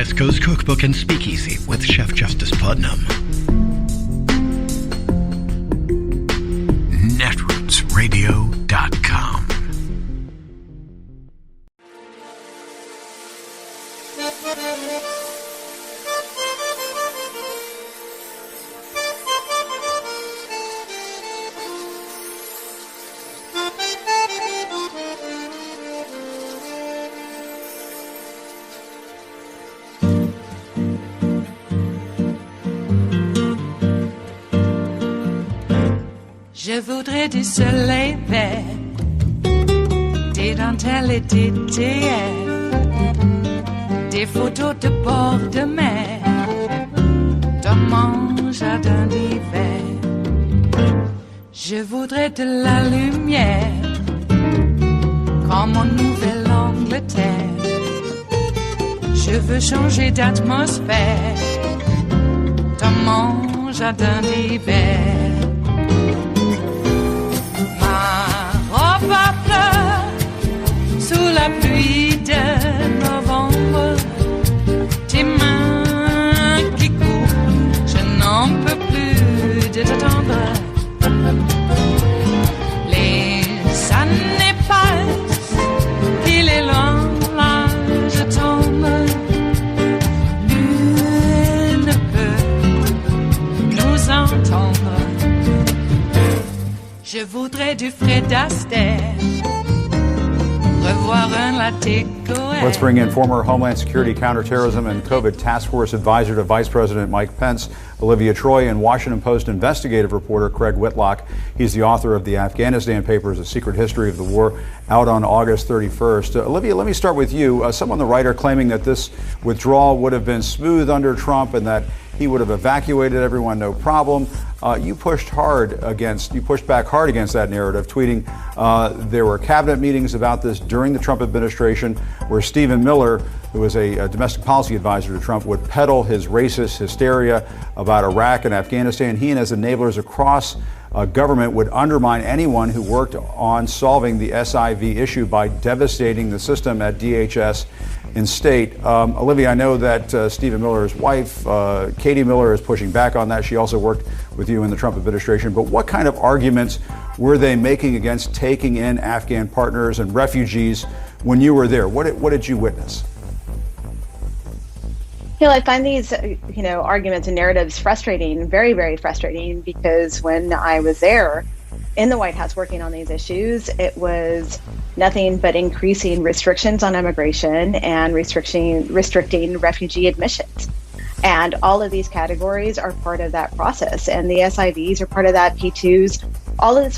West Coast Cookbook and Speakeasy with Chef Justice Putnam. Netrootsradio.com. Je voudrais du soleil vert, des dentelles et des théières, des photos de bord de mer, dans mon jardin d'hiver. Je voudrais de la lumière, comme en Nouvelle-Angleterre. Je veux changer d'atmosphère, dans mon jardin d'hiver. Ma fleur sous la pluie de novembre, tes mains qui courent, je n'en peux plus de t'attendre. Les années passent, il est loin, là je tombe. Nul ne peut nous entendre. Je voudrais du Fred Astaire, revoir un latte Goël. Let's bring in former Homeland Security Counterterrorism and COVID Task Force Advisor to Vice President Mike Pence, Olivia Troy, and Washington Post investigative reporter Craig Whitlock. He's the author of the Afghanistan Papers, A Secret History of the War, out on August 31st. Olivia, let me start with you. Someone, the writer, claiming that this withdrawal would have been smooth under Trump and that he would have evacuated everyone, no problem. You pushed back hard against that narrative, tweeting there were cabinet meetings about this during the Trump administration where Stephen Miller, who was a domestic policy advisor to Trump, would peddle his racist hysteria about Iraq and Afghanistan. He and his enablers across government would undermine anyone who worked on solving the SIV issue by devastating the system at DHS in state. Olivia, I know that Stephen Miller's wife, Katie Miller, is pushing back on that. She also worked with you in the Trump administration. But what kind of arguments were they making against taking in Afghan partners and refugees when you were there? What did you witness? I find these, arguments and narratives frustrating, very, very frustrating, because when I was there in the White House working on these issues, it was nothing but increasing restrictions on immigration and restricting refugee admissions. And all of these categories are part of that process. And the SIVs are part of that, P2s. All of this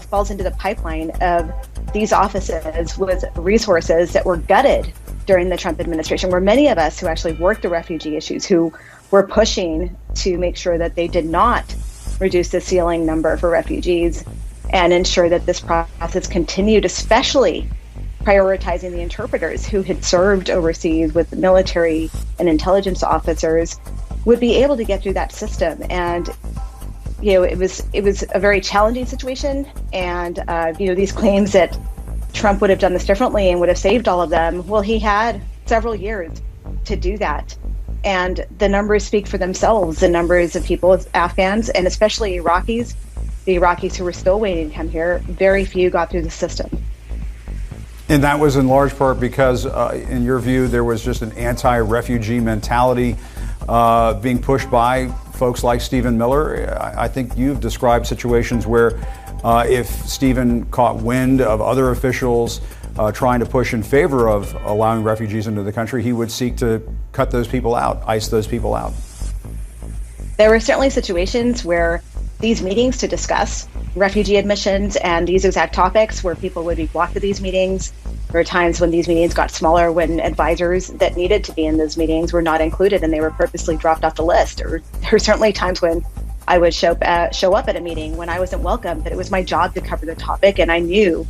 falls into the pipeline of these offices with resources that were gutted during the Trump administration, where many of us who actually worked the refugee issues, who were pushing to make sure that they did not reduce the ceiling number for refugees and ensure that this process continued, especially prioritizing the interpreters who had served overseas with military and intelligence officers, would be able to get through that system. And it was a very challenging situation. And these claims that Trump would have done this differently and would have saved all of them, well, he had several years to do that. And the numbers speak for themselves. The numbers of people, Afghans, and especially Iraqis, the Iraqis who were still waiting to come here, very few got through the system. And that was in large part because, in your view, there was just an anti-refugee mentality being pushed by folks like Stephen Miller. I think you've described situations where if Stephen caught wind of other officials trying to push in favor of allowing refugees into the country, he would seek to cut those people out, ice those people out. There were certainly situations where these meetings to discuss refugee admissions and these exact topics where people would be blocked at these meetings. There were times when these meetings got smaller, when advisors that needed to be in those meetings were not included and they were purposely dropped off the list. Or there were certainly times when I would show up at a meeting when I wasn't welcome, but it was my job to cover the topic. And I knew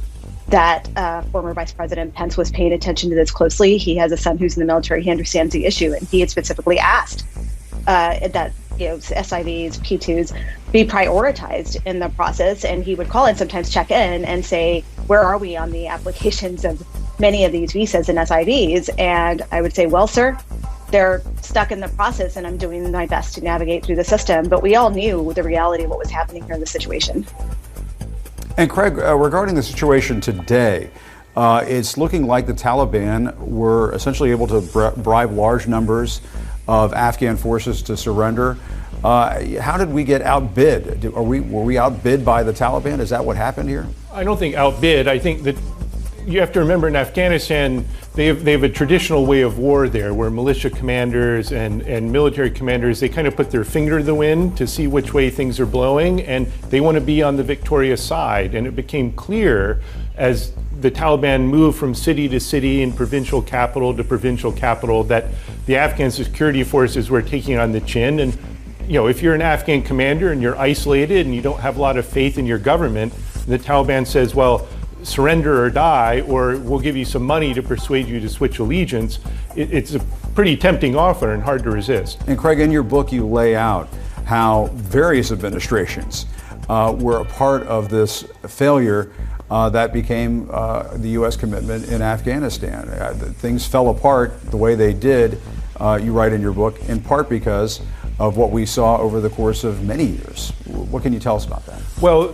that former Vice President Pence was paying attention to this closely. He has a son who's in the military. He understands the issue. And he had specifically asked that SIVs, P2s be prioritized in the process. And he would call and sometimes check in and say, where are we on the applications of many of these visas and SIVs? And I would say, well, sir, they're stuck in the process, and I'm doing my best to navigate through the system. But we all knew the reality of what was happening here in the situation. And Craig, regarding the situation today, it's looking like the Taliban were essentially able to bribe large numbers of Afghan forces to surrender. How did we get outbid? Were we outbid by the Taliban? Is that what happened here? I don't think outbid. I think that you have to remember in Afghanistan, they have a traditional way of war there where militia commanders and military commanders, they kind of put their finger to the wind to see which way things are blowing, and they want to be on the victorious side. And it became clear as the Taliban moved from city to city and provincial capital to provincial capital that the Afghan security forces were taking on the chin. And if you're an Afghan commander and you're isolated and you don't have a lot of faith in your government, the Taliban says, well, surrender or die, or we'll give you some money to persuade you to switch allegiance. It's a pretty tempting offer and hard to resist. And Craig, in your book, you lay out how various administrations were a part of this failure that became the U.S. commitment in Afghanistan. Things fell apart the way they did, you write in your book, in part because of what we saw over the course of many years. What can you tell us about that? Well,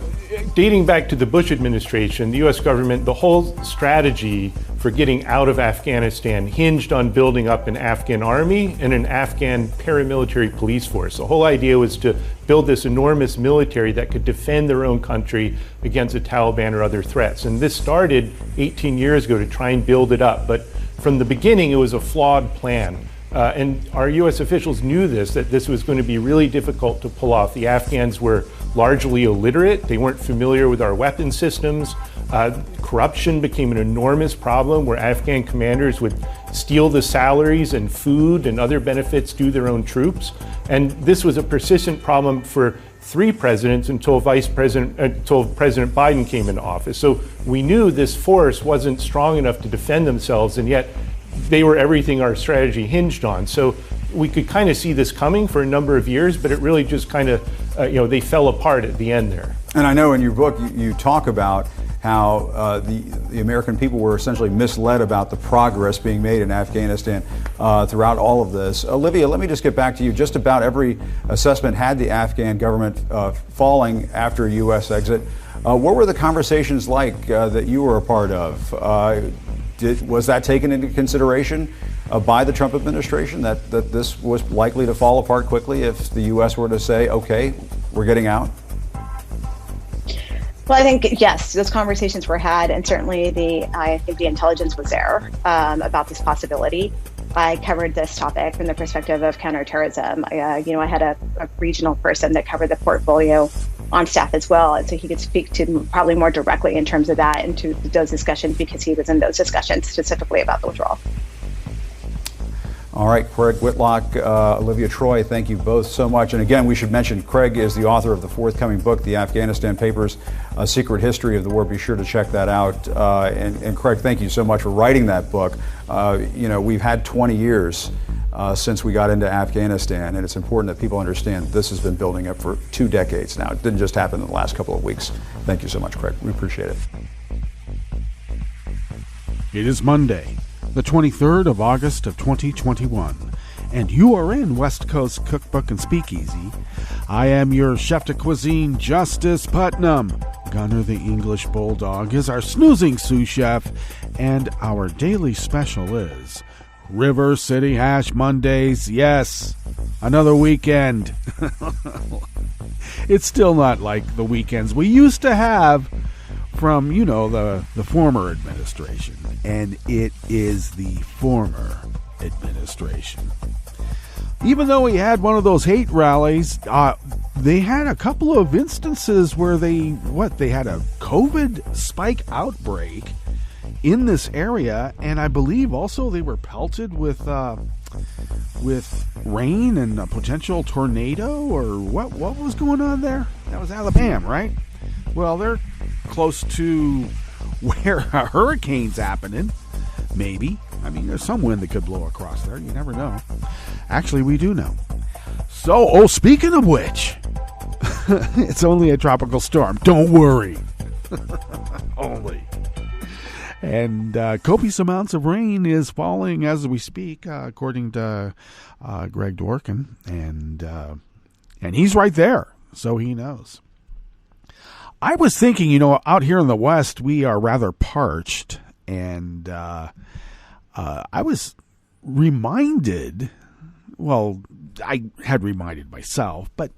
dating back to the Bush administration, the U.S. government, the whole strategy for getting out of Afghanistan hinged on building up an Afghan army and an Afghan paramilitary police force. The whole idea was to build this enormous military that could defend their own country against the Taliban or other threats. And this started 18 years ago to try and build it up. But from the beginning, it was a flawed plan. And our U.S. officials knew that this was going to be really difficult to pull off. The Afghans were largely illiterate. They weren't familiar with our weapon systems. Corruption became an enormous problem where Afghan commanders would steal the salaries and food and other benefits to their own troops. And this was a persistent problem for 3 presidents until President Biden came into office. So we knew this force wasn't strong enough to defend themselves, and yet they were everything our strategy hinged on. So we could kind of see this coming for a number of years, but it really just kind of, they fell apart at the end there. And I know in your book you talk about how the American people were essentially misled about the progress being made in Afghanistan throughout all of this. Olivia, let me just get back to you. Just about every assessment had the Afghan government falling after a U.S. exit. What were the conversations like that you were a part of? Was that taken into consideration by the Trump administration, that this was likely to fall apart quickly if the U.S. were to say, okay, we're getting out? Well, I think, yes, those conversations were had, and certainly I think the intelligence was there about this possibility. I covered this topic from the perspective of counterterrorism. I had a regional person that covered the portfolio on staff as well, and so he could speak to probably more directly in terms of that and to those discussions because he was in those discussions specifically about the withdrawal. All right, Craig Whitlock, Olivia Troy, thank you both so much. And again, we should mention Craig is the author of the forthcoming book, The Afghanistan Papers, A Secret History of the War. Be sure to check that out. And Craig, thank you so much for writing that book. We've had 20 years since we got into Afghanistan, and it's important that people understand this has been building up for 2 decades now. It didn't just happen in the last couple of weeks. Thank you so much, Craig. We appreciate it. It is Monday, the 23rd of August of 2021, and you are in West Coast Cookbook and Speakeasy. I am your chef de cuisine, Justice Putnam. Gunner the English Bulldog is our snoozing sous chef, and our daily special is River City Hash Mondays. Yes, another weekend. It's still not like the weekends we used to have from, the former administration. And it is the former administration. Even though he had one of those hate rallies, they had a couple of instances where they had a COVID spike outbreak in this area, and I believe also they were pelted with rain and a potential tornado, or what was going on there? That was Alabama, right? Well, they're close to where a hurricane's happening, maybe. I mean, there's some wind that could blow across there. You never know. Actually, we do know. So, speaking of which, it's only a tropical storm. Don't worry. Only. And copious amounts of rain is falling as we speak, according to Greg Dworkin. And he's right there, so he knows. I was thinking, out here in the West, we are rather parched. And I was reminded, well, I had reminded myself, but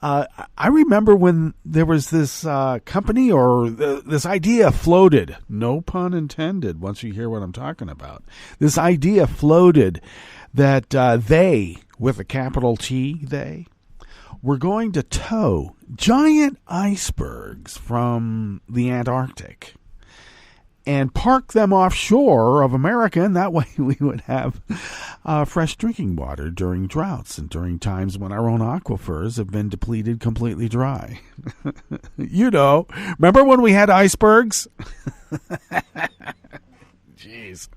I remember when there was this company or this idea floated, no pun intended, once you hear what I'm talking about. This idea floated that they, with a capital T, they, were going to tow giant icebergs from the Antarctic and park them offshore of America, and that way we would have fresh drinking water during droughts and during times when our own aquifers have been depleted completely dry. Remember when we had icebergs? Jeez.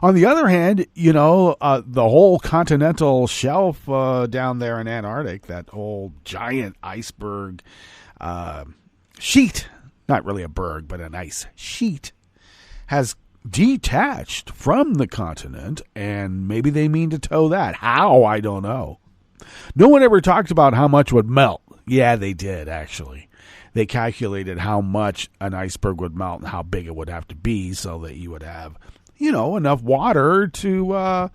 On the other hand, the whole continental shelf down there in Antarctic, that whole giant iceberg sheet, not really a berg, but an ice sheet, has detached from the continent, and maybe they mean to tow that. How? I don't know. No one ever talked about how much would melt. Yeah, they did, actually. They calculated how much an iceberg would melt and how big it would have to be so that you would have, enough water to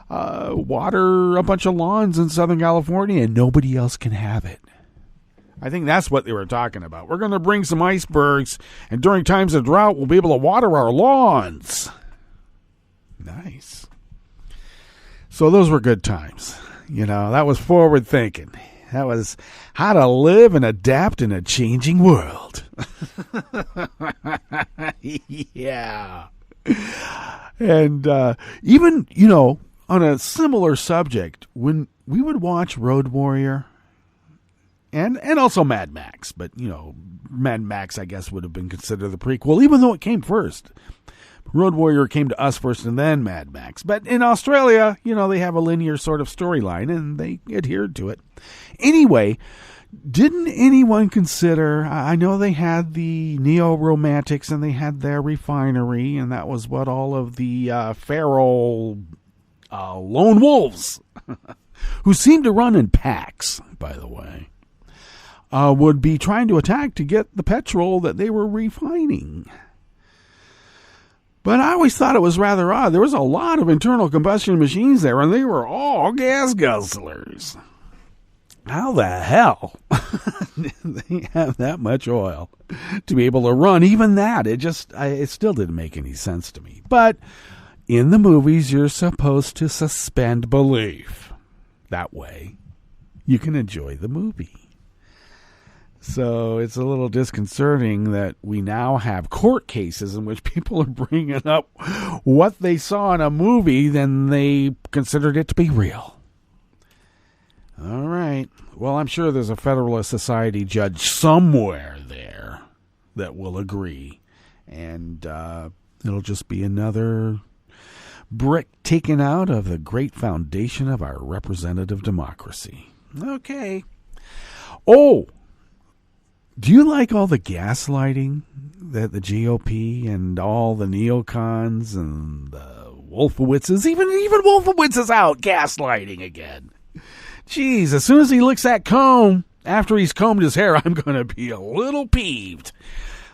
water a bunch of lawns in Southern California, and nobody else can have it. I think that's what they were talking about. We're going to bring some icebergs, and during times of drought, we'll be able to water our lawns. Nice. So those were good times. That was forward thinking. That was how to live and adapt in a changing world. Yeah. And even, on a similar subject, when we would watch Road Warrior, and also Mad Max, but, Mad Max, I guess, would have been considered the prequel, even though it came first. Road Warrior came to us first and then Mad Max. But in Australia, they have a linear sort of storyline, and they adhered to it. Anyway, didn't anyone consider, I know they had the neo-romantics and they had their refinery, and that was what all of the feral lone wolves, who seemed to run in packs, by the way, would be trying to attack to get the petrol that they were refining. But I always thought it was rather odd. There was a lot of internal combustion machines there, and they were all gas guzzlers. How the hell did they have that much oil to be able to run even that? It still didn't make any sense to me. But in the movies, you're supposed to suspend belief. That way, you can enjoy the movie. So it's a little disconcerting that we now have court cases in which people are bringing up what they saw in a movie, then they considered it to be real. All right. Well, I'm sure there's a Federalist Society judge somewhere there that will agree. And it'll just be another brick taken out of the great foundation of our representative democracy. Okay. Oh, do you like all the gaslighting that the GOP and all the neocons and the Wolfowitzes, even Wolfowitz is out gaslighting again? Jeez, as soon as he licks that comb, after he's combed his hair, I'm going to be a little peeved.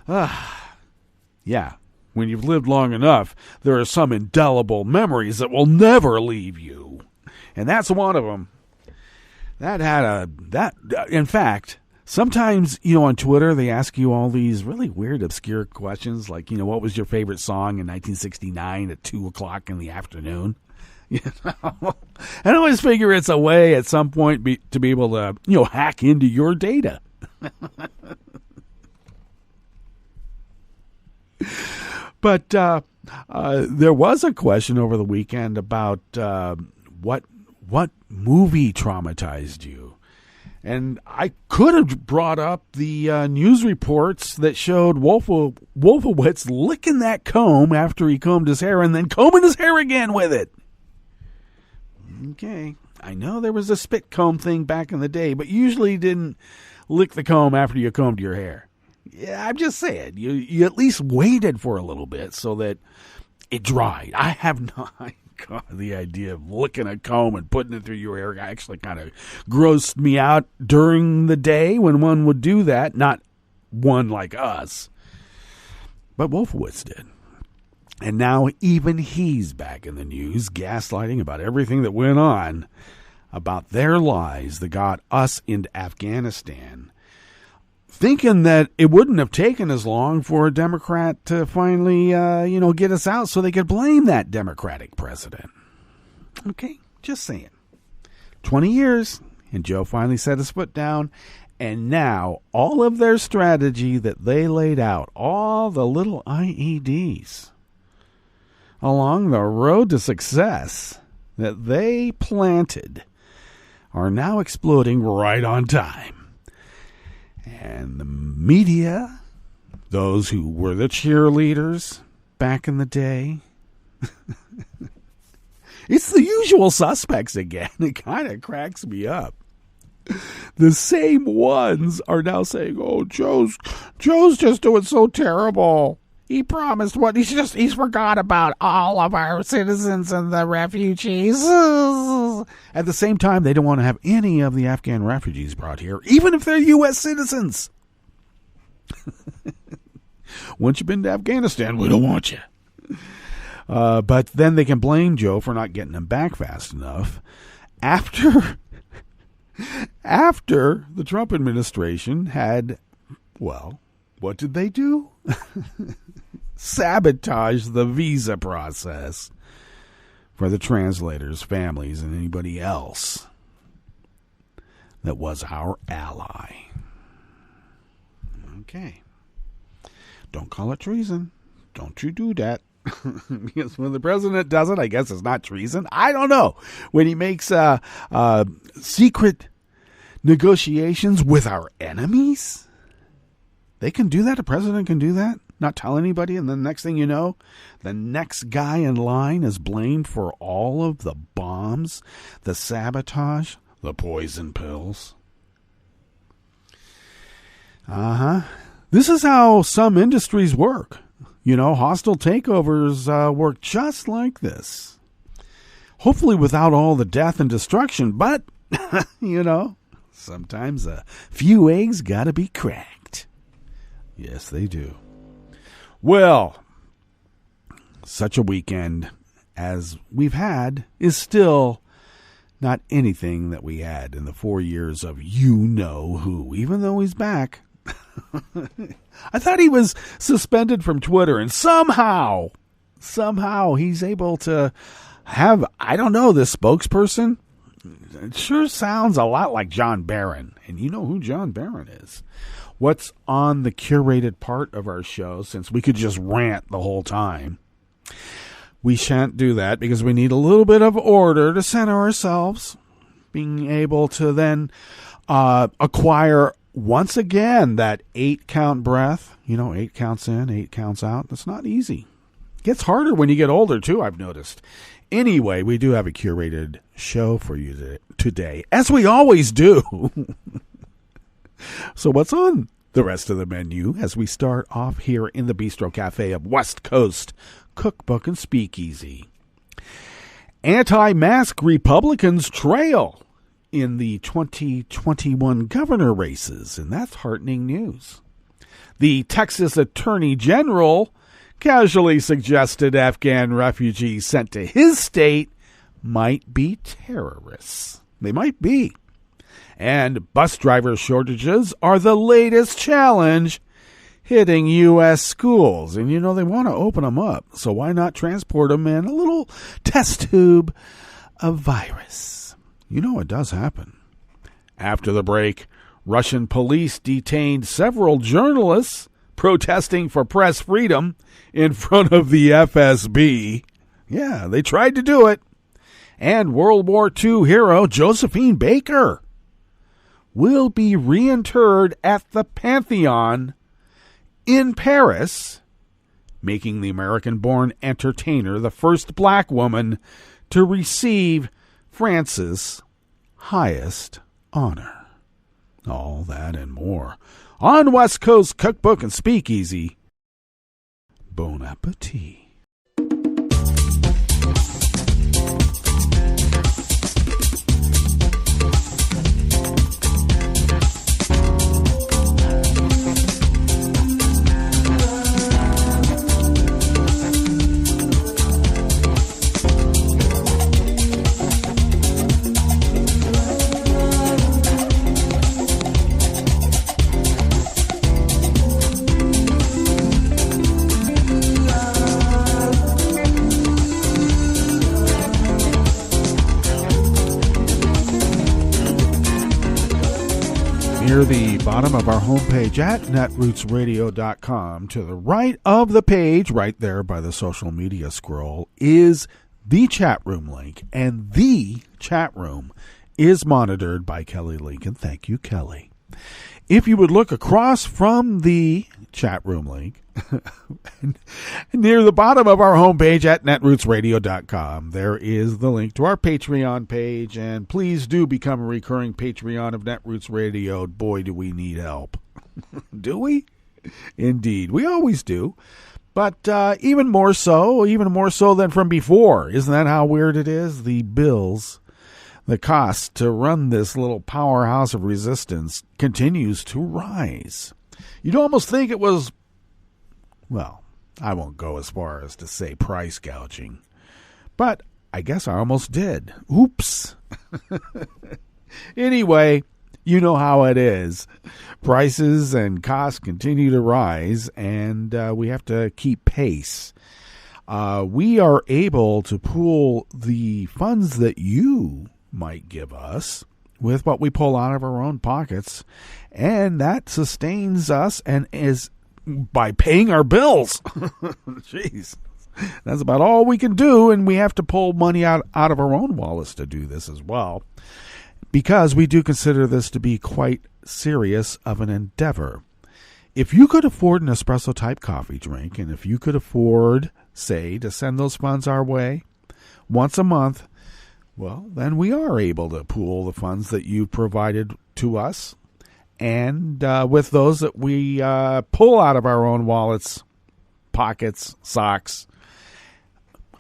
Yeah, when you've lived long enough, there are some indelible memories that will never leave you. And that's one of them. In fact, sometimes, on Twitter, they ask you all these really weird, obscure questions, like, what was your favorite song in 1969 at 2 o'clock in the afternoon? I always figure it's a way at some point to be able to, hack into your data. But there was a question over the weekend about what movie traumatized you. And I could have brought up the news reports that showed Wolfowitz licking that comb after he combed his hair and then combing his hair again with it. Okay. I know there was a spit comb thing back in the day, but usually didn't lick the comb after you combed your hair. Yeah, I'm just saying. You at least waited for a little bit so that it dried. I have not. God, the idea of licking a comb and putting it through your hair actually kind of grossed me out during the day when one would do that. Not one like us. But Wolfowitz did. And now even he's back in the news, gaslighting about everything that went on, about their lies that got us into Afghanistan, thinking that it wouldn't have taken as long for a Democrat to finally, get us out so they could blame that Democratic president. Okay, just saying. 20 years, and Joe finally set his foot down, and now all of their strategy that they laid out, all the little IEDs along the road to success that they planted are now exploding right on time. And the media, those who were the cheerleaders back in the day, it's the usual suspects again. It kind of cracks me up. The same ones are now saying, "Oh, Joe's just doing so terrible. He promised he's forgot about all of our citizens and the refugees." At the same time, they don't want to have any of the Afghan refugees brought here, even if they're U.S. citizens. Once you've been to Afghanistan, we don't want you. But then they can blame Joe for not getting them back fast enough. After the Trump administration had, well, what did they do? Sabotage the visa process for the translators, families, and anybody else that was our ally. Okay. Don't call it treason. Don't you do that. Because when the president does it, I guess it's not treason. I don't know. When he makes secret negotiations with our enemies, they can do that. A president can do that. Not tell anybody, and then the next thing you know, the next guy in line is blamed for all of the bombs, the sabotage, the poison pills. This is how some industries work. Hostile takeovers work just like this. Hopefully without all the death and destruction, but, sometimes a few eggs gotta be cracked. Yes, they do. Well, such a weekend as we've had is still not anything that we had in the 4 years of you-know-who, even though he's back. I thought he was suspended from Twitter, and somehow he's able to have, this spokesperson. It sure sounds a lot like John Barron, and you know who John Barron is. What's on the curated part of our show, since we could just rant the whole time. We shan't do that because we need a little bit of order to center ourselves, being able to then acquire once again that 8-count breath. 8 counts in, 8 counts out. That's not easy. It gets harder when you get older, too, I've noticed. Anyway, we do have a curated show for you today, as we always do. So what's on the rest of the menu as we start off here in the Bistro Cafe of West Coast Cookbook and Speakeasy? Anti-mask Republicans trail in the 2021 governor races, and that's heartening news. The Texas Attorney General casually suggested Afghan refugees sent to his state might be terrorists. They might be. And bus driver shortages are the latest challenge hitting U.S. schools. And, they want to open them up. So why not transport them in a little test tube of virus? It does happen. After the break, Russian police detained several journalists protesting for press freedom in front of the FSB. Yeah, they tried to do it. And World War II hero Josephine Baker will be reinterred at the Pantheon in Paris, making the American-born entertainer the first black woman to receive France's highest honor. All that and more on West Coast Cookbook and Speakeasy. Bon appetit. Near the bottom of our homepage at netrootsradio.com, to the right of the page, right there by the social media scroll, is the chat room link. And the chat room is monitored by Kelly Lincoln. Thank you, Kelly. If you would look across from the chat room link, near the bottom of our homepage at netrootsradio.com, there is the link to our Patreon page, and please do become a recurring Patreon of Netroots Radio. Boy, do we need help. Do we? Indeed, we always do. But even more so than from before. Isn't that how weird it is? The bills, the cost to run this little powerhouse of resistance continues to rise. You'd almost think it was, well, I won't go as far as to say price gouging, but I guess I almost did. Oops. Anyway, you know how it is. Prices and costs continue to rise, and we have to keep pace. We are able to pool the funds that you might give us with what we pull out of our own pockets, and that sustains us and is by paying our bills. Jeez, that's about all we can do, and we have to pull money out of our own wallets to do this as well, because we do consider this to be quite serious of an endeavor. If you could afford an espresso type coffee drink, and if you could afford, say, to send those funds our way once a month, well, then we are able to pool the funds that you've provided to us, and with those that we pull out of our own wallets, pockets, socks,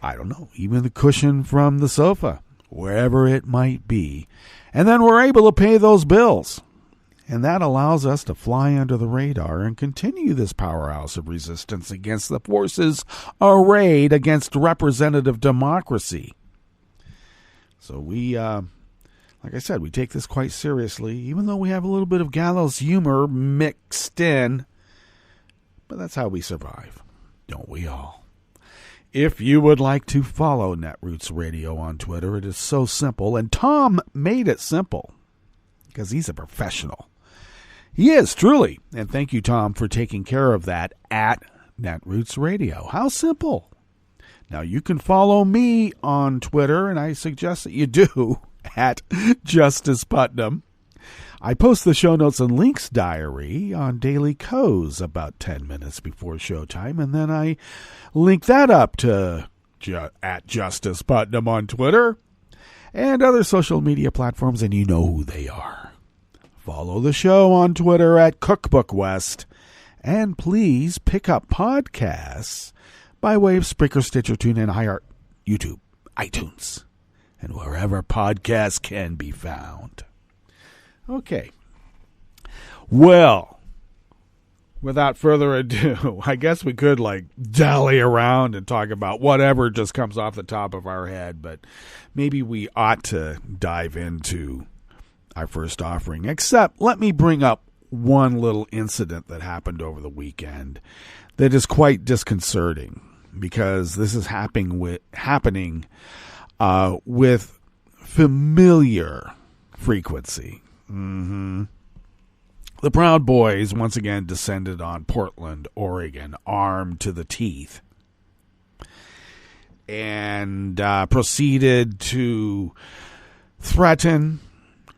I don't know, even the cushion from the sofa, wherever it might be. And then we're able to pay those bills. And that allows us to fly under the radar and continue this powerhouse of resistance against the forces arrayed against representative democracy. So we, like I said, we take this quite seriously, even though we have a little bit of gallows humor mixed in. But that's how we survive, don't we all? If you would like to follow Netroots Radio on Twitter, it is so simple. And Tom made it simple because he's a professional. He is, truly. And thank you, Tom, for taking care of that at Netroots Radio. How simple. Now, you can follow me on Twitter, and I suggest that you do, at Justice Putnam. I post the show notes and links diary on Daily Co's about 10 minutes before showtime, and then I link that up to at Justice Putnam on Twitter and other social media platforms, and you know who they are. Follow the show on Twitter at Cookbook West, and please pick up podcasts by way of Spreaker, Stitcher, TuneIn, iHeart, YouTube, iTunes, and wherever podcasts can be found. Okay. Well, without further ado, I guess we could dally around and talk about whatever just comes off the top of our head, but maybe we ought to dive into our first offering. Except, let me bring up one little incident that happened over the weekend that is quite disconcerting, because this is happening with familiar frequency. The Proud Boys once again descended on Portland, Oregon, armed to the teeth, and proceeded to threaten,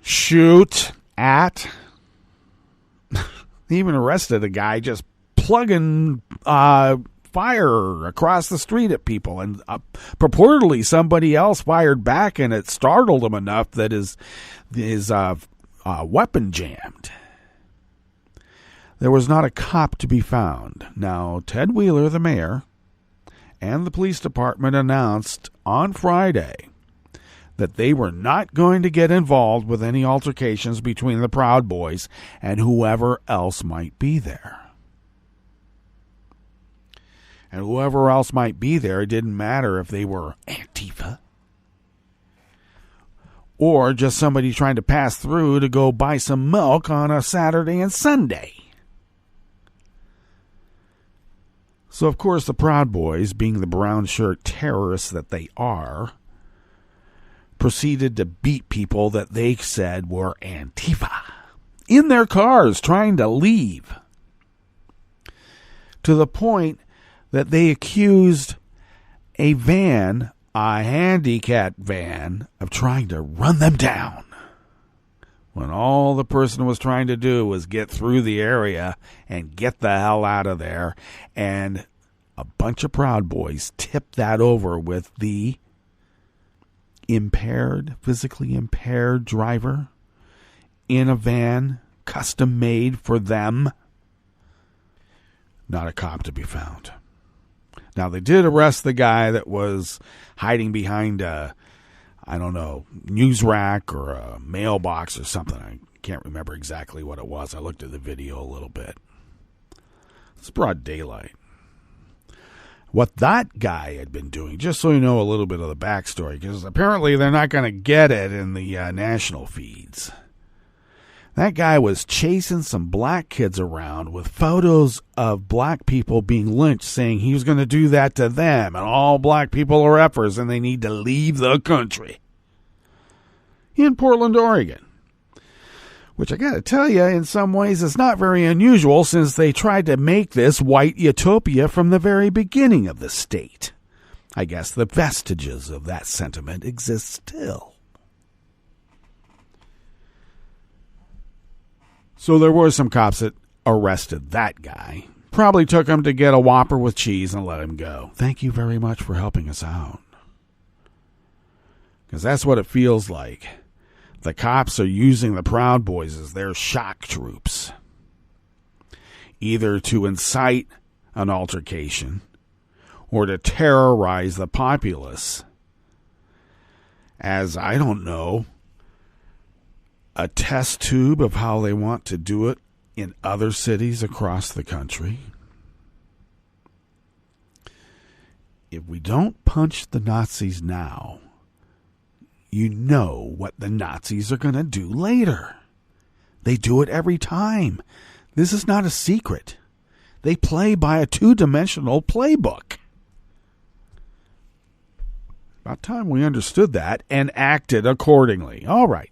shoot at, they even arrested a guy just plugging fire across the street at people, and purportedly somebody else fired back, and it startled him enough that his weapon jammed. there was not a cop to be found. Now, Ted Wheeler, the mayor, and the police department announced on Friday that they were not going to get involved with any altercations between the Proud Boys and whoever else might be there. And whoever else might be there, it didn't matter if they were Antifa or just somebody trying to pass through to go buy some milk on a Saturday and Sunday. So, of course, the Proud Boys, being the brown shirt terrorists that they are, proceeded to beat people that they said were Antifa in their cars trying to leave, to the point that they accused a van, a handicapped van, of trying to run them down, when all the person was trying to do was get through the area and get the hell out of there. And a bunch of Proud Boys tipped that over with the physically impaired driver in a van custom made for them. Not a cop to be found. Now, they did arrest the guy that was hiding behind a, news rack or a mailbox or something. I can't remember exactly what it was. I looked at the video a little bit. It's broad daylight. What that guy had been doing, just so you know a little bit of the backstory, because apparently they're not going to get it in the national feeds. That guy was chasing some black kids around with photos of black people being lynched, saying he was going to do that to them, and all black people are effers and they need to leave the country. In Portland, Oregon. Which I got to tell you, in some ways, is not very unusual, since they tried to make this white utopia from the very beginning of the state. I guess the vestiges of that sentiment exist still. So there were some cops that arrested that guy. Probably took him to get a Whopper with cheese and let him go. Thank you very much for helping us out. Because that's what it feels like. The cops are using the Proud Boys as their shock troops, either to incite an altercation or to terrorize the populace as, I don't know, a test tube of how they want to do it in other cities across the country. If we don't punch the Nazis now, you know what the Nazis are going to do later. They do it every time. This is not a secret. They play by a two-dimensional playbook. About time we understood that and acted accordingly. All right.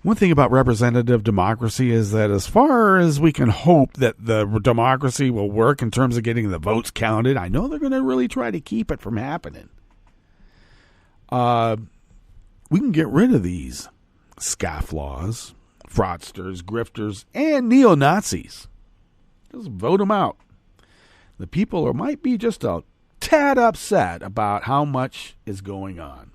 One thing about representative democracy is that as far as we can hope that the democracy will work in terms of getting the votes counted, I know they're going to really try to keep it from happening. We can get rid of these scofflaws, fraudsters, grifters, and neo-Nazis. Just vote them out. The people might be just a tad upset about how much is going on.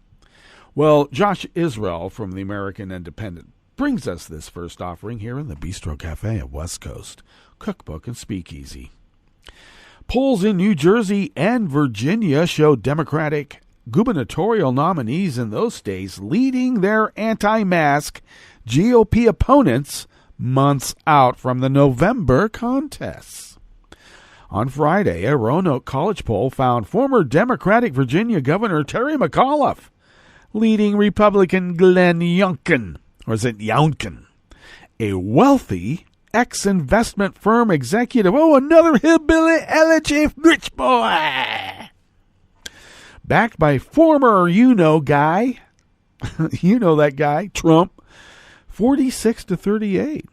Well, Josh Israel from the American Independent brings us this first offering here in the Bistro Cafe at West Coast, Cookbook and Speakeasy. Polls in New Jersey and Virginia show Democratic gubernatorial nominees in those states leading their anti-mask GOP opponents months out from the November contests. On Friday, a Roanoke College poll found former Democratic Virginia Governor Terry McAuliffe leading Republican Glenn Youngkin, or is it Youngkin, a wealthy ex-investment firm executive. Oh, another hillbilly elegy rich boy. Backed by former guy, that guy, Trump, 46-38.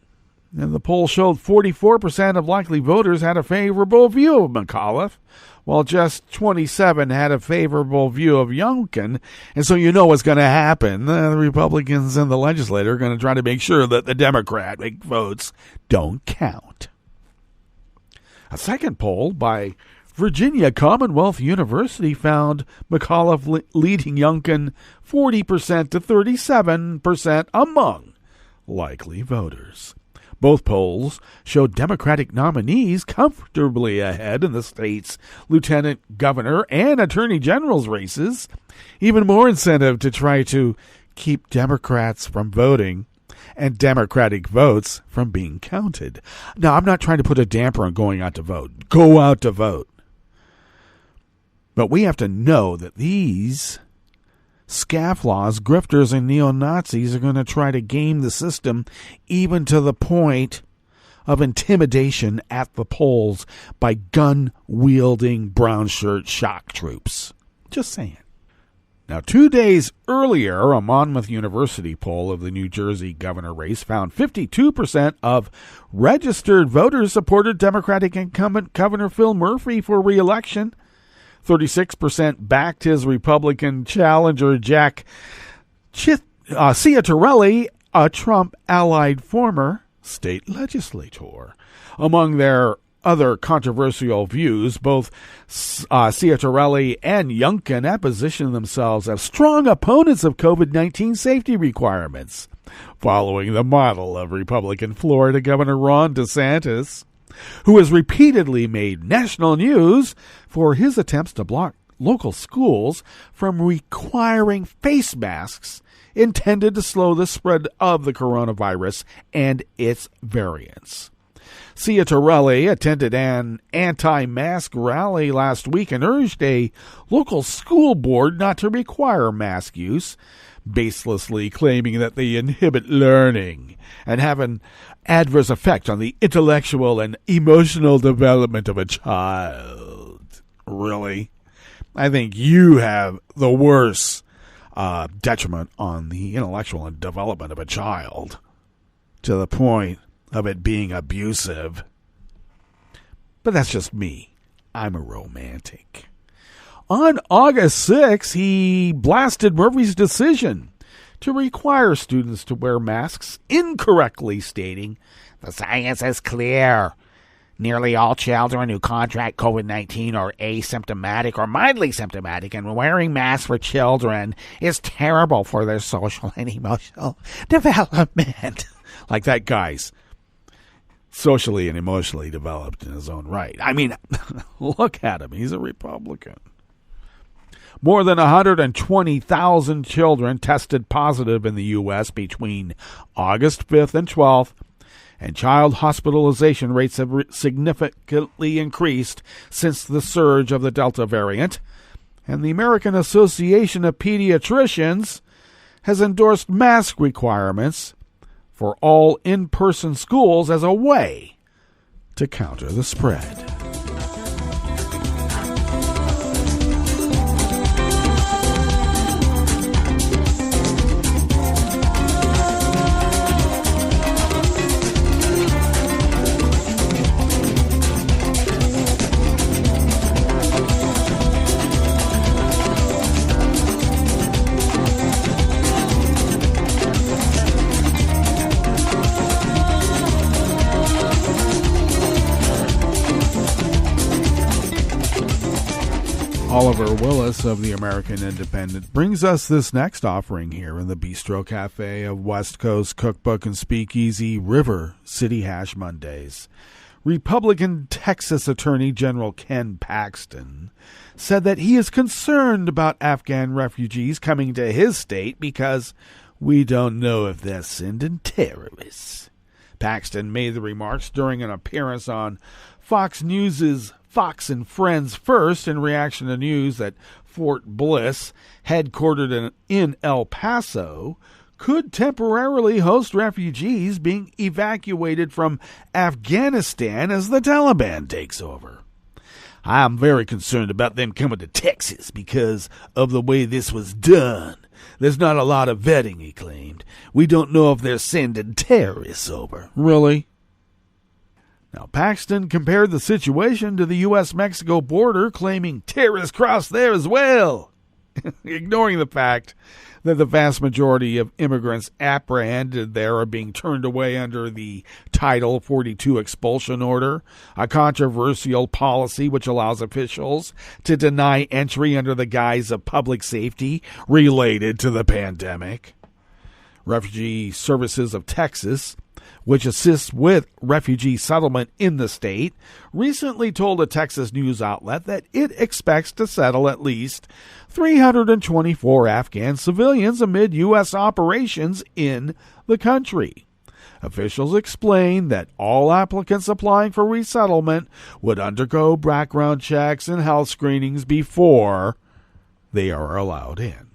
And the poll showed 44% of likely voters had a favorable view of McAuliffe, while just 27 had a favorable view of Youngkin. And so you know what's going to happen. The Republicans in the legislature are going to try to make sure that the Democratic votes don't count. A second poll by Virginia Commonwealth University found McAuliffe leading Youngkin 40% to 37% among likely voters. Both polls showed Democratic nominees comfortably ahead in the state's lieutenant governor and attorney general's races. Even more incentive to try to keep Democrats from voting and Democratic votes from being counted. Now, I'm not trying to put a damper on going out to vote. Go out to vote. But we have to know that these scofflaws, grifters, and neo-Nazis are going to try to game the system even to the point of intimidation at the polls by gun-wielding brown shirt shock troops. Just saying. Now, 2 days earlier, a Monmouth University poll of the New Jersey governor race found 52% of registered voters supported Democratic incumbent Governor Phil Murphy for re-election. 36% backed his Republican challenger Jack Ciattarelli, a Trump-allied former state legislator. Among their other controversial views, both Ciattarelli and Youngkin have positioned themselves as strong opponents of COVID-19 safety requirements, following the model of Republican Florida Governor Ron DeSantis, who has repeatedly made national news for his attempts to block local schools from requiring face masks intended to slow the spread of the coronavirus and its variants. Ciattarelli attended an anti-mask rally last week and urged a local school board not to require mask use, baselessly claiming that they inhibit learning and have an adverse effect on the intellectual and emotional development of a child. Really? I think you have the worst detriment on the intellectual and development of a child, to the point of it being abusive. But that's just me. I'm a romantic. On August 6th, he blasted Murphy's decision to require students to wear masks, incorrectly stating, "The science is clear. Nearly all children who contract COVID-19 are asymptomatic or mildly symptomatic, and wearing masks for children is terrible for their social and emotional development." Like that guy's socially and emotionally developed in his own right. I mean, look at him. He's a Republican. More than 120,000 children tested positive in the U.S. between August 5th and 12th, and child hospitalization rates have significantly increased since the surge of the Delta variant. And the American Association of Pediatricians has endorsed mask requirements for all in-person schools as a way to counter the spread. Oliver Willis of the American Independent brings us this next offering here in the Bistro Cafe of West Coast Cookbook and Speakeasy River City Hash Mondays. Republican Texas Attorney General Ken Paxton said that he is concerned about Afghan refugees coming to his state because we don't know if they're sending terrorists. Paxton made the remarks during an appearance on Fox News' Fox and Friends First in reaction to news that Fort Bliss, headquartered in El Paso, could temporarily host refugees being evacuated from Afghanistan as the Taliban takes over. I'm very concerned about them coming to Texas because of the way this was done. There's not a lot of vetting, he claimed. We don't know if they're sending terrorists over. Really? Now, Paxton compared the situation to the U.S.-Mexico border, claiming terrorists crossed there as well, ignoring the fact that the vast majority of immigrants apprehended there are being turned away under the Title 42 expulsion order, a controversial policy which allows officials to deny entry under the guise of public safety related to the pandemic. Refugee Services of Texas, which assists with refugee settlement in the state, recently told a Texas news outlet that it expects to settle at least 324 Afghan civilians amid U.S. operations in the country. Officials explained that all applicants applying for resettlement would undergo background checks and health screenings before they are allowed in.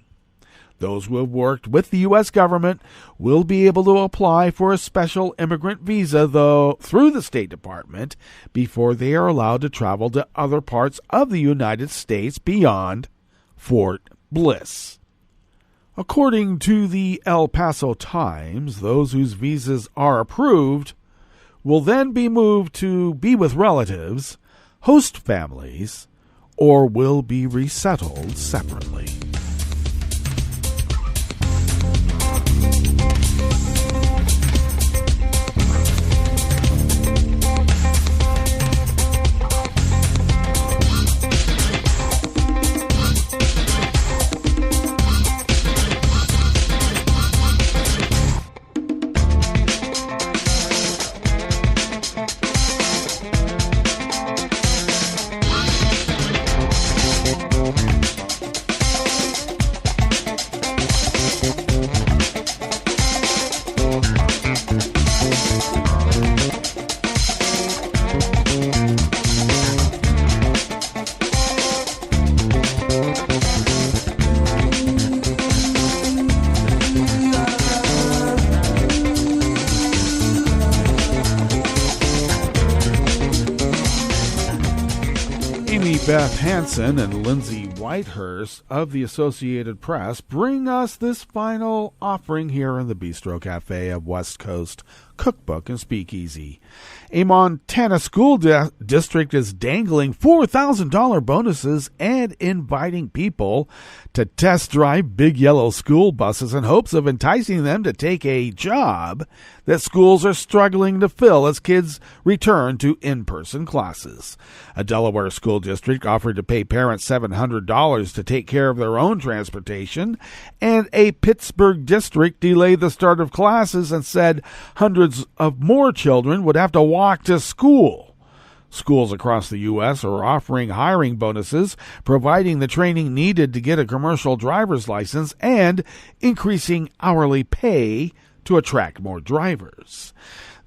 Those who have worked with the U.S. government will be able to apply for a special immigrant visa, though, through the State Department before they are allowed to travel to other parts of the United States beyond Fort Bliss. According to the El Paso Times, those whose visas are approved will then be moved to be with relatives, host families, or will be resettled separately. Beth Hansen and Lindsay Whitehurst of the Associated Press bring us this final offering here in the Bistro Cafe of West Coast Cookbook and Speakeasy. A Montana school district is dangling $4,000 bonuses and inviting people to test drive big yellow school buses in hopes of enticing them to take a job that schools are struggling to fill as kids return to in-person classes. A Delaware school district offered to pay parents $700 to take care of their own transportation, and a Pittsburgh district delayed the start of classes and said hundreds of more children would have to walk to school. Schools across the U.S. are offering hiring bonuses, providing the training needed to get a commercial driver's license, and increasing hourly pay to attract more drivers.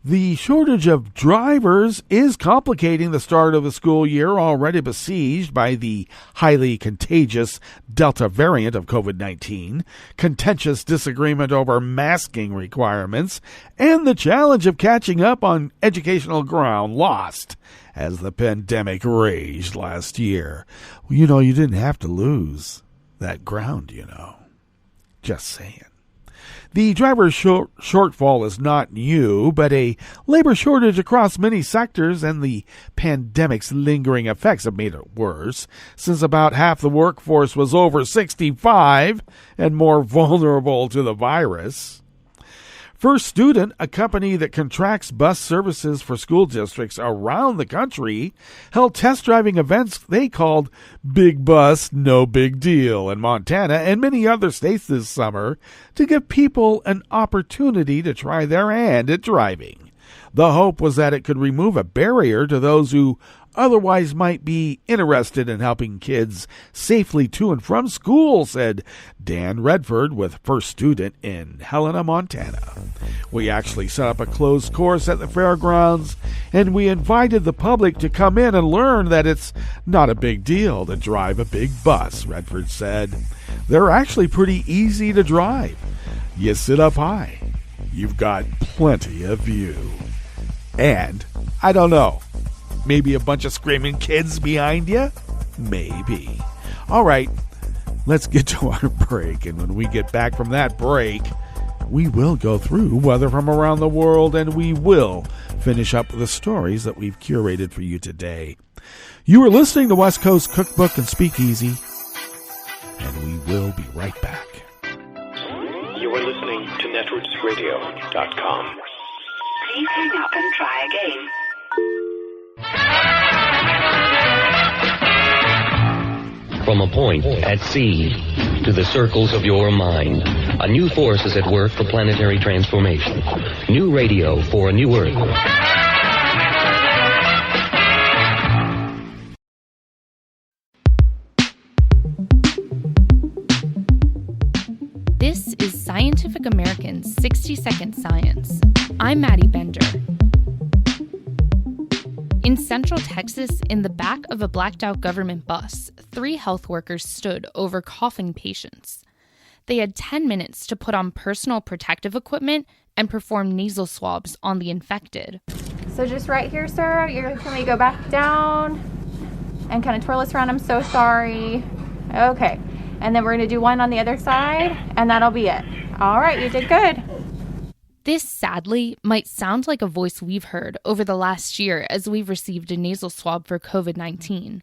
The shortage of drivers is complicating the start of the school year, already besieged by the highly contagious Delta variant of COVID-19, contentious disagreement over masking requirements, and the challenge of catching up on educational ground lost as the pandemic raged last year. You didn't have to lose that ground, Just saying. The driver shortfall is not new, but a labor shortage across many sectors and the pandemic's lingering effects have made it worse, since about half the workforce was over 65 and more vulnerable to the virus. First Student, a company that contracts bus services for school districts around the country, held test driving events they called Big Bus, No Big Deal in Montana and many other states this summer to give people an opportunity to try their hand at driving. The hope was that it could remove a barrier to those who otherwise might be interested in helping kids safely to and from school, said Dan Redford with First Student in Helena, Montana. We actually set up a closed course at the fairgrounds, and we invited the public to come in and learn that it's not a big deal to drive a big bus, Redford said. They're actually pretty easy to drive. You sit up high. You've got plenty of view. And, I don't know, maybe a bunch of screaming kids behind you? Maybe. All right, let's get to our break. And when we get back from that break, we will go through weather from around the world, and we will finish up the stories that we've curated for you today. You are listening to West Coast Cookbook and Speakeasy, and we will be right back. You are listening to netrootsradio.com. Please hang up and try again. from a point at sea to the circles of your mind. A new force is at work for planetary transformation. New radio for a new Earth. This is Scientific American's 60-Second Science. I'm Maddie Bender. In Central Texas, in the back of a blacked-out government bus, 3 health workers stood over coughing patients. They had 10 minutes to put on personal protective equipment and perform nasal swabs on the infected. So just right here, sir, can we go back down and kind of twirl us around? I'm so sorry. Okay. And then we're going to do one on the other side, and that'll be it. All right, you did good. This, sadly, might sound like a voice we've heard over the last year as we've received a nasal swab for COVID-19.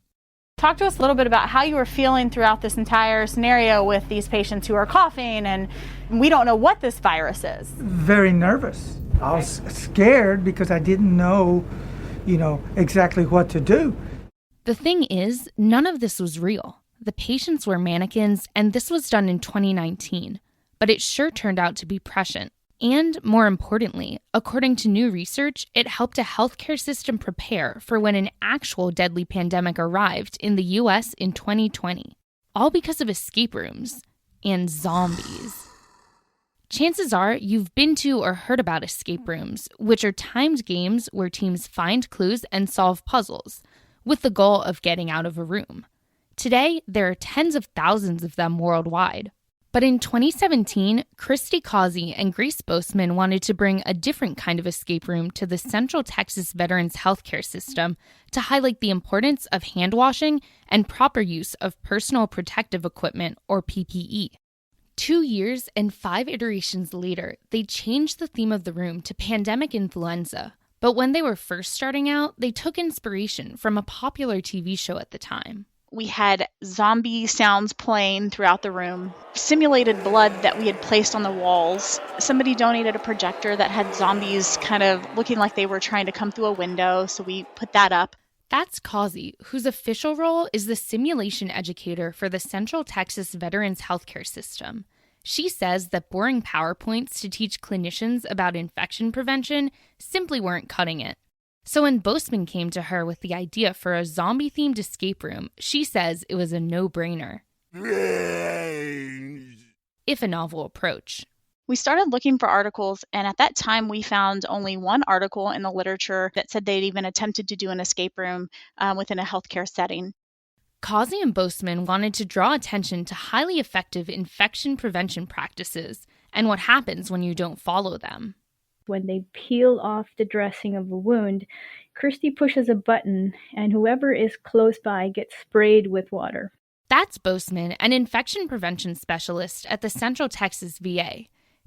Talk to us a little bit about how you were feeling throughout this entire scenario with these patients who are coughing, and we don't know what this virus is. Very nervous. I was scared because I didn't know, exactly what to do. The thing is, none of this was real. The patients were mannequins, and this was done in 2019. But it sure turned out to be prescient. And, more importantly, according to new research, it helped a healthcare system prepare for when an actual deadly pandemic arrived in the U.S. in 2020. All because of escape rooms and zombies. Chances are you've been to or heard about escape rooms, which are timed games where teams find clues and solve puzzles, with the goal of getting out of a room. Today, there are tens of thousands of them worldwide. But in 2017, Christy Causey and Grace Boseman wanted to bring a different kind of escape room to the Central Texas Veterans Healthcare System to highlight the importance of hand washing and proper use of personal protective equipment, or PPE. 2 years and 5 iterations later, they changed the theme of the room to pandemic influenza. But when they were first starting out, they took inspiration from a popular TV show at the time. We had zombie sounds playing throughout the room, simulated blood that we had placed on the walls. Somebody donated a projector that had zombies kind of looking like they were trying to come through a window, so we put that up. That's Causey, whose official role is the simulation educator for the Central Texas Veterans Healthcare System. She says that boring PowerPoints to teach clinicians about infection prevention simply weren't cutting it. So when Boseman came to her with the idea for a zombie-themed escape room, she says it was a no-brainer. If a novel approach. We started looking for articles, and at that time we found only one article in the literature that said they'd even attempted to do an escape room within a healthcare setting. Causey and Boseman wanted to draw attention to highly effective infection prevention practices and what happens when you don't follow them. When they peel off the dressing of a wound, Christy pushes a button and whoever is close by gets sprayed with water. That's Boseman, an infection prevention specialist at the Central Texas VA.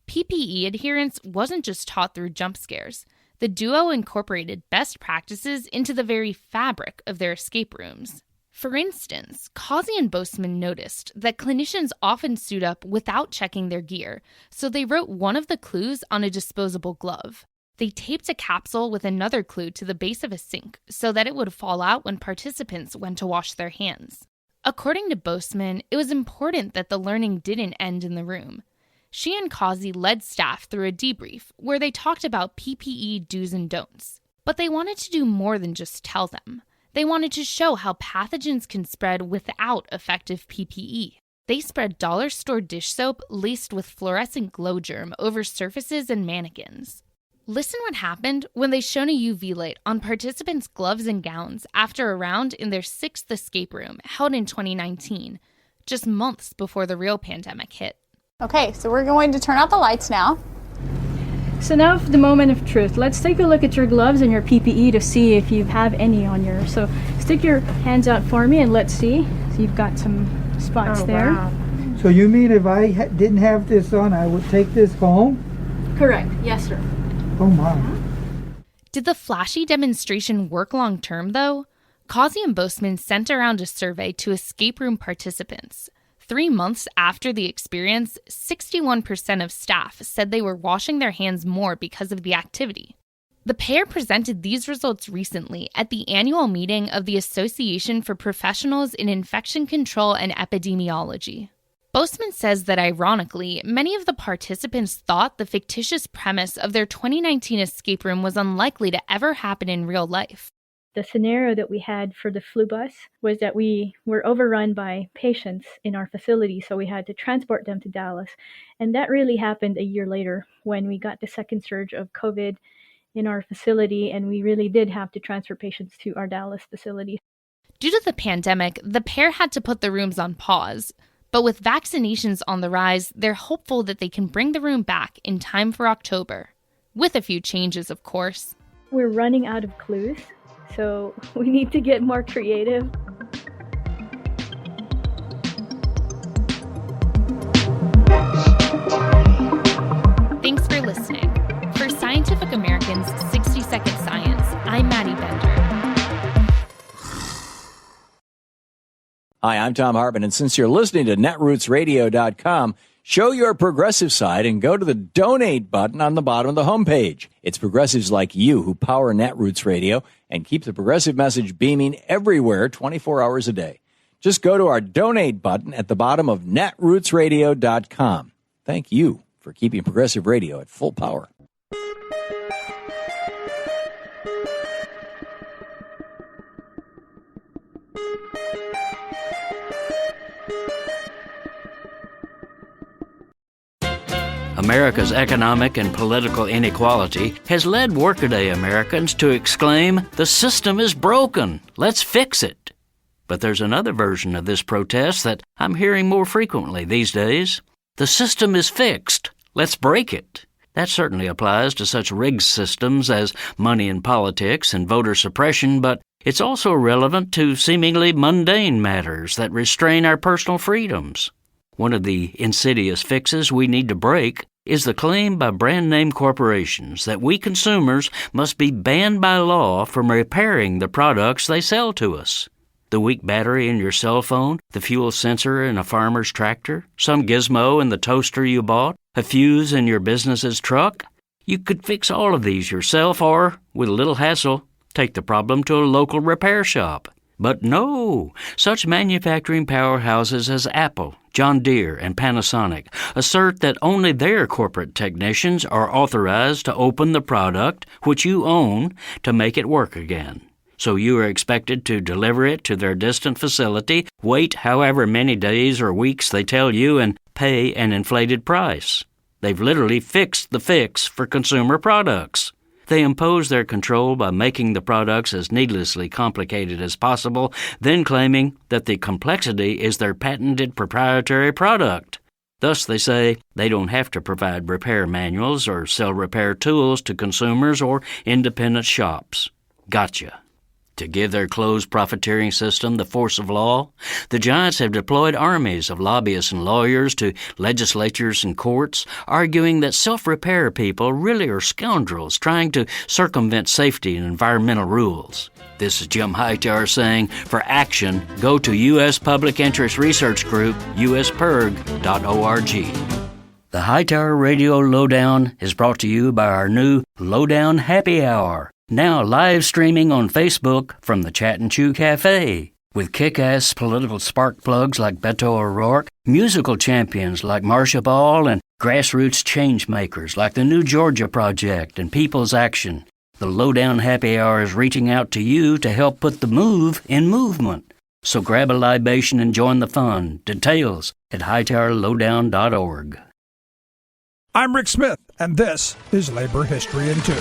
PPE adherence wasn't just taught through jump scares. The duo incorporated best practices into the very fabric of their escape rooms. For instance, Causey and Boseman noticed that clinicians often suit up without checking their gear, so they wrote one of the clues on a disposable glove. They taped a capsule with another clue to the base of a sink so that it would fall out when participants went to wash their hands. According to Boseman, it was important that the learning didn't end in the room. She and Causey led staff through a debrief where they talked about PPE do's and don'ts. But they wanted to do more than just tell them. They wanted to show how pathogens can spread without effective PPE. They spread dollar store dish soap laced with fluorescent glow germ over surfaces and mannequins. Listen what happened when they shone a UV light on participants' gloves and gowns after a round in their 6th escape room held in 2019, just months before the real pandemic hit. Okay, so we're going to turn out the lights now. So now for the moment of truth. Let's take a look at your gloves and your PPE to see if you have any on you. So stick your hands out for me and let's see. So you've got some spots there. Wow. So you mean if I didn't have this on, I would take this home? Correct. Yes, sir. Oh my. Did the flashy demonstration work long term, though? Causey and Boseman sent around a survey to escape room participants. 3 months after the experience, 61% of staff said they were washing their hands more because of the activity. The pair presented these results recently at the annual meeting of the Association for Professionals in Infection Control and Epidemiology. Boastman says that ironically, many of the participants thought the fictitious premise of their 2019 escape room was unlikely to ever happen in real life. The scenario that we had for the flu bus was that we were overrun by patients in our facility, so we had to transport them to Dallas. And that really happened a year later when we got the second surge of COVID in our facility, and we really did have to transfer patients to our Dallas facility. Due to the pandemic, the pair had to put the rooms on pause. But with vaccinations on the rise, they're hopeful that they can bring the room back in time for October. With a few changes, of course. We're running out of clues, so we need to get more creative. Thanks for listening. For Scientific American's 60-Second Science, I'm Maddie Bender. Hi, I'm Tom Hartman, and since you're listening to netrootsradio.com, show your progressive side and go to the donate button on the bottom of the homepage. It's progressives like you who power Netroots Radio and keep the progressive message beaming everywhere 24 hours a day. Just go to our donate button at the bottom of netrootsradio.com. Thank you for keeping progressive radio at full power. America's economic and political inequality has led workaday Americans to exclaim, "The system is broken. Let's fix it." But there's another version of this protest that I'm hearing more frequently these days. "The system is fixed. Let's break it." That certainly applies to such rigged systems as money in politics and voter suppression, but it's also relevant to seemingly mundane matters that restrain our personal freedoms. One of the insidious fixes we need to break is the claim by brand-name corporations that we consumers must be banned by law from repairing the products they sell to us. The weak battery in your cell phone, the fuel sensor in a farmer's tractor, some gizmo in the toaster you bought, a fuse in your business's truck. You could fix all of these yourself or, with a little hassle, take the problem to a local repair shop. But no, such manufacturing powerhouses as Apple, John Deere, and Panasonic assert that only their corporate technicians are authorized to open the product, which you own, to make it work again. So you are expected to deliver it to their distant facility, wait however many days or weeks they tell you, and pay an inflated price. They've literally fixed the fix for consumer products. They impose their control by making the products as needlessly complicated as possible, then claiming that the complexity is their patented proprietary product. Thus, they say they don't have to provide repair manuals or sell repair tools to consumers or independent shops. Gotcha. To give their closed profiteering system the force of law, the giants have deployed armies of lobbyists and lawyers to legislatures and courts, arguing that self-repair people really are scoundrels trying to circumvent safety and environmental rules. This is Jim Hightower saying, for action, go to U.S. Public Interest Research Group, uspurg.org. The Hightower Radio Lowdown is brought to you by our new Lowdown Happy Hour, now live streaming on Facebook from the Chat and Chew Cafe, with kick-ass political spark plugs like Beto O'Rourke, musical champions like Marcia Ball, and grassroots change makers like the New Georgia Project and People's Action. The Lowdown Happy Hour is reaching out to you to help put the move in movement. So grab a libation and join the fun. Details at hightowerlowdown.org. I'm Rick Smith, and this is Labor History in 2.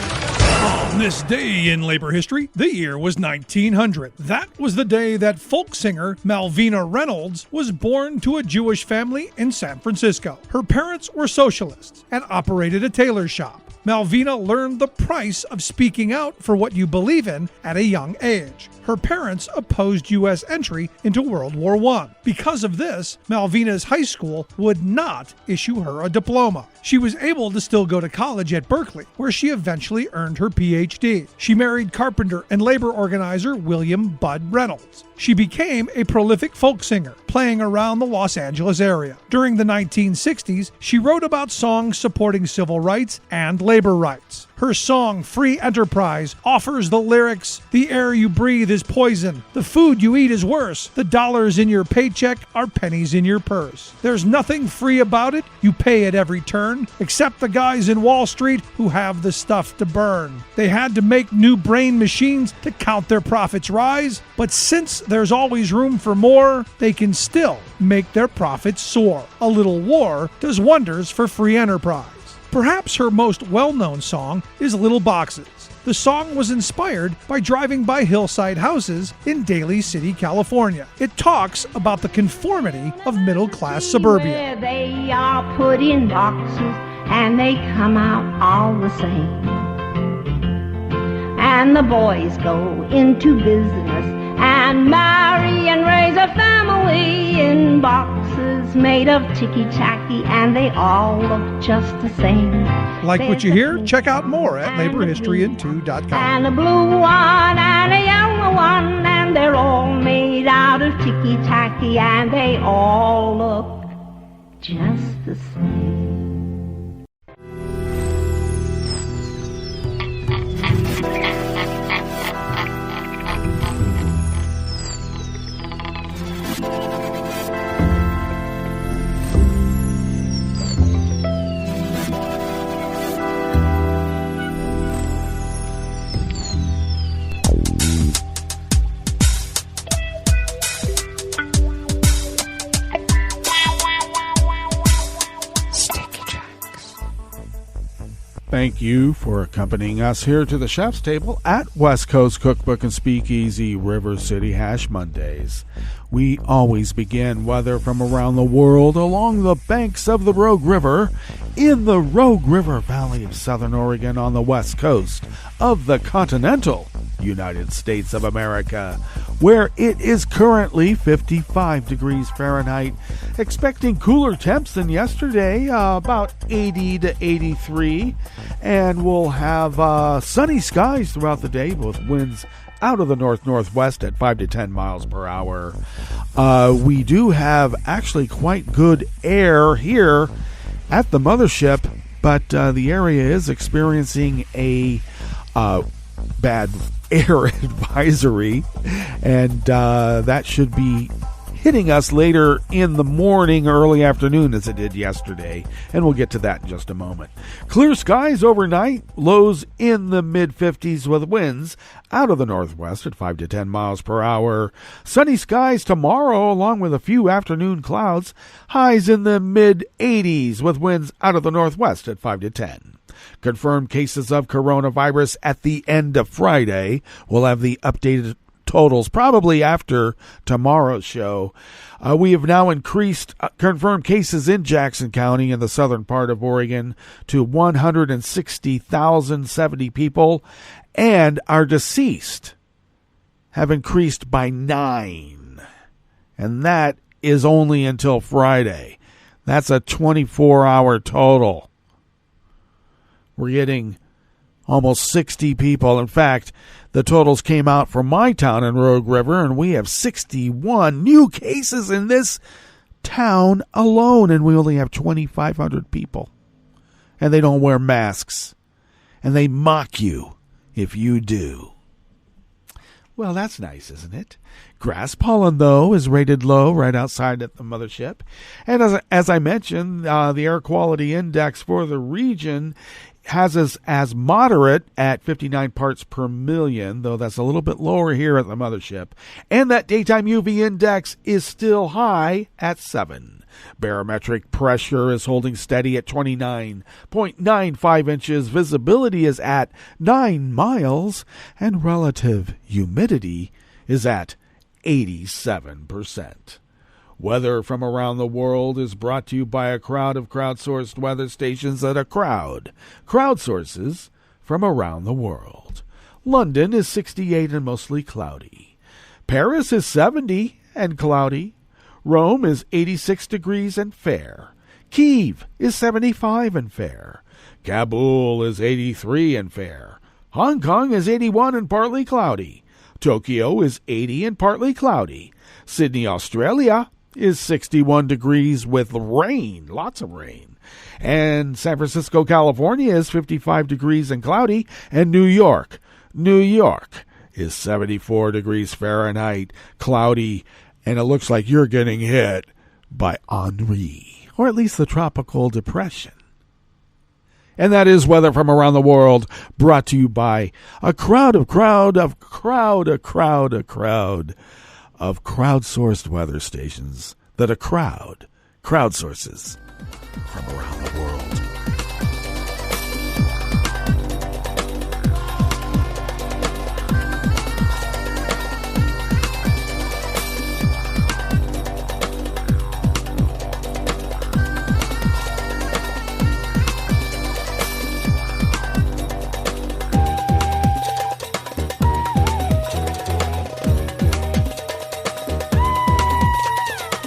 On this day in labor history, the year was 1900. That was the day that folk singer Malvina Reynolds was born to a Jewish family in San Francisco. Her parents were socialists and operated a tailor shop. Malvina learned the price of speaking out for what you believe in at a young age. Her parents opposed U.S. entry into World War I. Because of this, Malvina's high school would not issue her a diploma. She was able to still go to college at Berkeley, where she eventually earned her Ph.D. She married carpenter and labor organizer William Bud Reynolds. She became a prolific folk singer, playing around the Los Angeles area. During the 1960s, she wrote about songs supporting civil rights and labor rights. Her song, Free Enterprise, offers the lyrics, "The air you breathe is poison. The food you eat is worse. The dollars in your paycheck are pennies in your purse. There's nothing free about it. You pay at every turn, except the guys in Wall Street who have the stuff to burn. They had to make new brain machines to count their profits rise, but since there's always room for more, they can still make their profits soar. A little war does wonders for free enterprise." Perhaps her most well-known song is Little Boxes. The song was inspired by driving by hillside houses in Daly City, California. It talks about the conformity of middle-class suburbia. Where they are put in boxes and they come out all the same. And the boys go into business and marry and raise a family in boxes made of ticky-tacky, and they all look just the same. Like what you hear? Check out more at laborhistoryin2.com. And a blue one and a yellow one, and they're all made out of ticky-tacky, and they all look just the same. Thank you for accompanying us here to the chef's table at West Coast Cookbook and Speakeasy River City Hash Mondays. We always begin, whether from around the world, along the banks of the Rogue River, in the Rogue River Valley of Southern Oregon on the west coast of the continental United States of America, where it is currently 55 degrees Fahrenheit, expecting cooler temps than yesterday, about 80 to 83, and we'll have sunny skies throughout the day with winds out of the north-northwest at 5 to 10 miles per hour. We do have actually quite good air here at the mothership, but the area is experiencing a bad air advisory, and that should be hitting us later in the morning, early afternoon, as it did yesterday, and we'll get to that in just a moment. Clear skies overnight, lows in the mid-50s with winds out of the northwest at 5 to 10 miles per hour. Sunny skies tomorrow, along with a few afternoon clouds, highs in the mid-80s with winds out of the northwest at 5 to 10. Confirmed cases of coronavirus at the end of Friday. We'll have the updated totals probably after tomorrow's show. We have now increased confirmed cases in Jackson County in the southern part of Oregon to 160,070 people, and our deceased have increased by 9. And that is only until Friday. That's a 24-hour total. We're getting almost 60 people. In fact, the totals came out from my town in Rogue River, and we have 61 new cases in this town alone, and we only have 2,500 people. And they don't wear masks, and they mock you if you do. Well, that's nice, isn't it? Grass pollen, though, is rated low right outside at the mothership. And as I mentioned, the air quality index for the region has us as moderate at 59 parts per million, though that's a little bit lower here at the mothership. And that daytime UV index is still high at 7. Barometric pressure is holding steady at 29.95 inches. Visibility is at 9 miles. And relative humidity is at 87%. Weather from around the world is brought to you by a crowd of crowdsourced weather stations that are crowdsources from around the world. London is 68 and mostly cloudy. Paris is 70 and cloudy. Rome is 86 degrees and fair. Kyiv is 75 and fair. Kabul is 83 and fair. Hong Kong is 81 and partly cloudy. Tokyo is 80 and partly cloudy. Sydney, Australia is 61 degrees with rain, lots of rain. And San Francisco, California is 55 degrees and cloudy. And New York is 74 degrees Fahrenheit, cloudy. And it looks like you're getting hit by Henri, or at least the tropical depression. And that is weather from around the world, brought to you by a crowdsourced weather stations that a crowd crowdsources from around the world.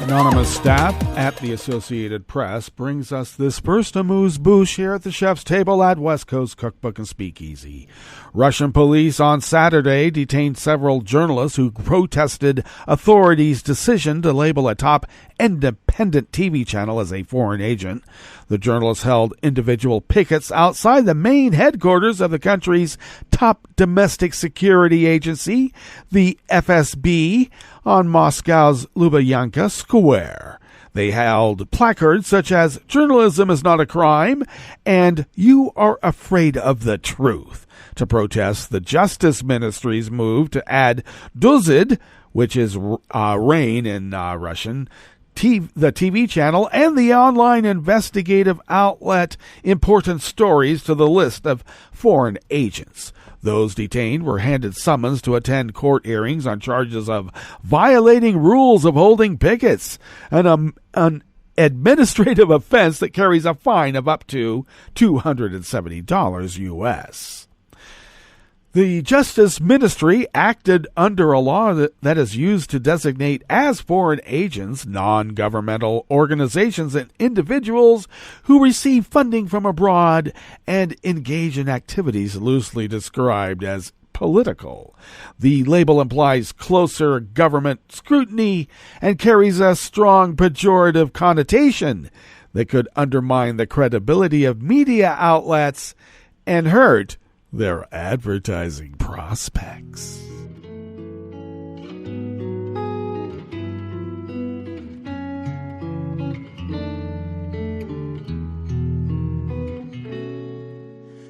Anonymous staff at the Associated Press brings us this first amuse-bouche here at the chef's table at West Coast Cookbook and Speakeasy. Russian police on Saturday detained several journalists who protested authorities' decision to label a top independent TV channel as a foreign agent. The journalists held individual pickets outside the main headquarters of the country's top domestic security agency, the FSB, on Moscow's Lubyanka Square. They held placards such as "Journalism is not a crime" and "You are afraid of the truth," to protest the Justice Ministry's move to add "Dozid," which is rain in Russian, the TV channel, and the online investigative outlet Important Stories to the list of foreign agents. Those detained were handed summons to attend court hearings on charges of violating rules of holding pickets, an administrative offense that carries a fine of up to $270 U.S. The Justice Ministry acted under a law that is used to designate as foreign agents non-governmental organizations and individuals who receive funding from abroad and engage in activities loosely described as political. The label implies closer government scrutiny and carries a strong pejorative connotation that could undermine the credibility of media outlets and hurt their advertising prospects.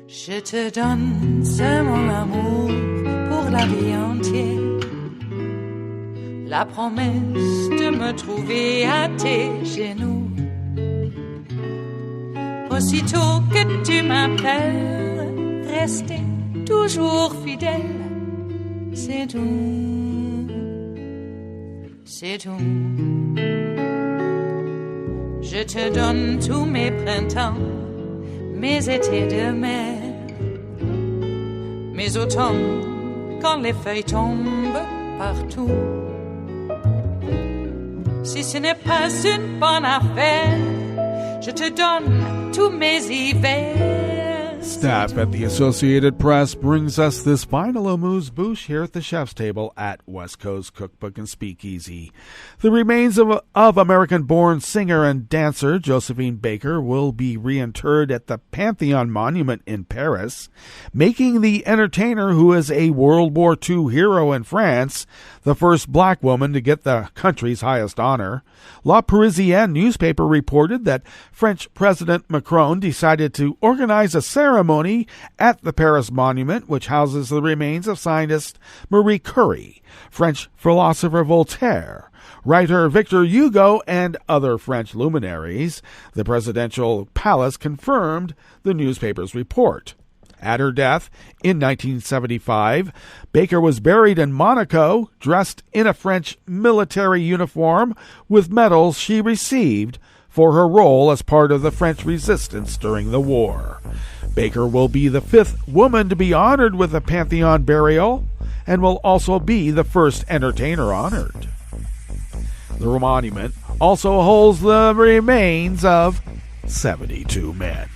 Je te donne c'est mon amour pour la vie entière, la promesse de me trouver à tes genoux. Aussitôt que tu m'appelles, rester toujours fidèle, c'est tout, c'est tout. Je te donne tous mes printemps, mes étés de mer, mes automnes quand les feuilles tombent partout. Si ce n'est pas une bonne affaire, je te donne tous mes hivers. Staff at the Associated Press brings us this final amuse-bouche here at the chef's table at West Coast Cookbook and Speakeasy. The remains of American-born singer and dancer Josephine Baker will be reinterred at the Pantheon monument in Paris, making the entertainer, who is a World War II hero in France, the first black woman to get the country's highest honor. La Parisienne newspaper reported that French President Macron decided to organize a ceremony at the Paris monument, which houses the remains of scientist Marie Curie, French philosopher Voltaire, writer Victor Hugo, and other French luminaries. The presidential palace confirmed the newspaper's report. At her death in 1975, Baker was buried in Monaco, dressed in a French military uniform with medals she received for her role as part of the French resistance during the war. Baker will be the fifth woman to be honored with a Pantheon burial and will also be the first entertainer honored. The monument also holds the remains of 72 men.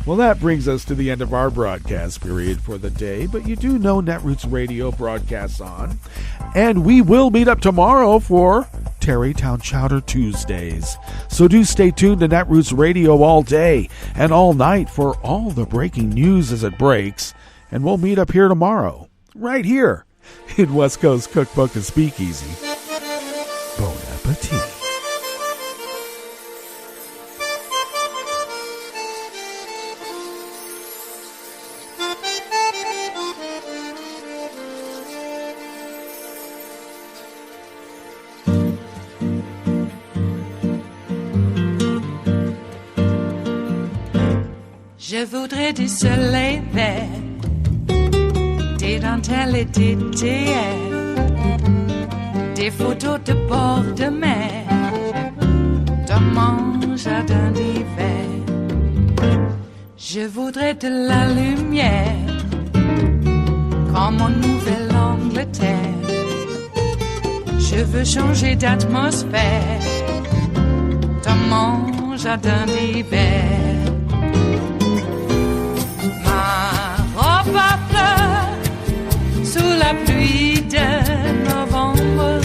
Well, that brings us to the end of our broadcast period for the day, but you do know Netroots Radio broadcasts on, and we will meet up tomorrow for Tarrytown Chowder Tuesdays. So do stay tuned to Netroots Radio all day and all night for all the breaking news as it breaks. And we'll meet up here tomorrow, right here in West Coast Cookbook and Speakeasy. Bon appetit. Je voudrais du soleil vert, des dentelles et des théâtres, des photos de bord de mer, dans mon jardin d'hiver. Je voudrais de la lumière, comme en Nouvelle-Angleterre. Je veux changer d'atmosphère, dans mon jardin d'hiver. Robe à fleurs, sous la pluie de novembre,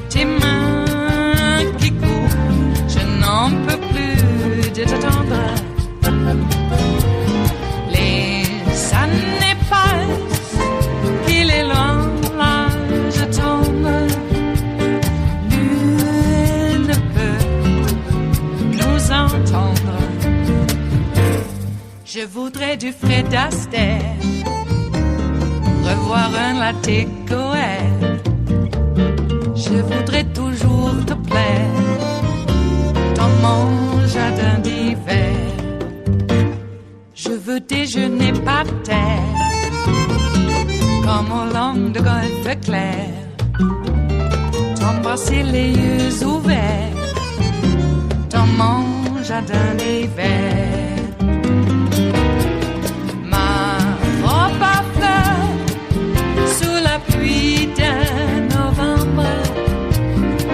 tes mains qui courent, je n'en peux plus de t'attendre. Les années passent, qu'il est loin, l'âge tombe. Nul ne peut nous entendre. Je voudrais du Fred Astaire, revoir un latte Goël. Je voudrais toujours te plaire dans mon jardin d'hiver. Je veux déjeuner par terre, comme au long de golfe clair, t'embrasser les yeux ouverts dans mon jardin d'hiver. Pluie de novembre,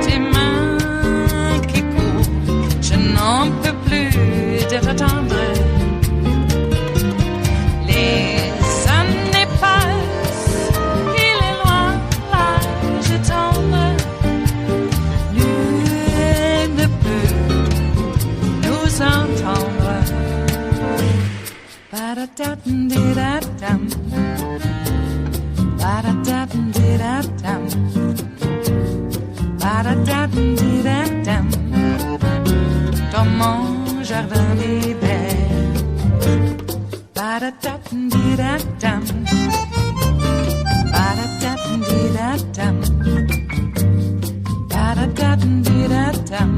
tes mains qui courent, je n'en peux plus de t'attendre. Les années passent, il est loin, l'âge tombe. Nul ne peut nous entendre. Ba-da-da-dum-di-da-dum. Ba-da-da-dum-di-da-dum. Ba-da-da-dum-di-da-dum. Dans mon jardin d'hiver. Ba-da-da-dum-di-da-dum. Ba-da-da-dum-di-da-dum. Ba-da-da-dum-di-da-dum.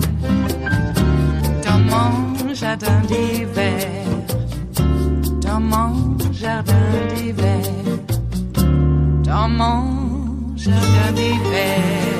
Dans mon jardin d'hiver. Dans mon jardin d'hiver. Dans mon jardin d'hiver.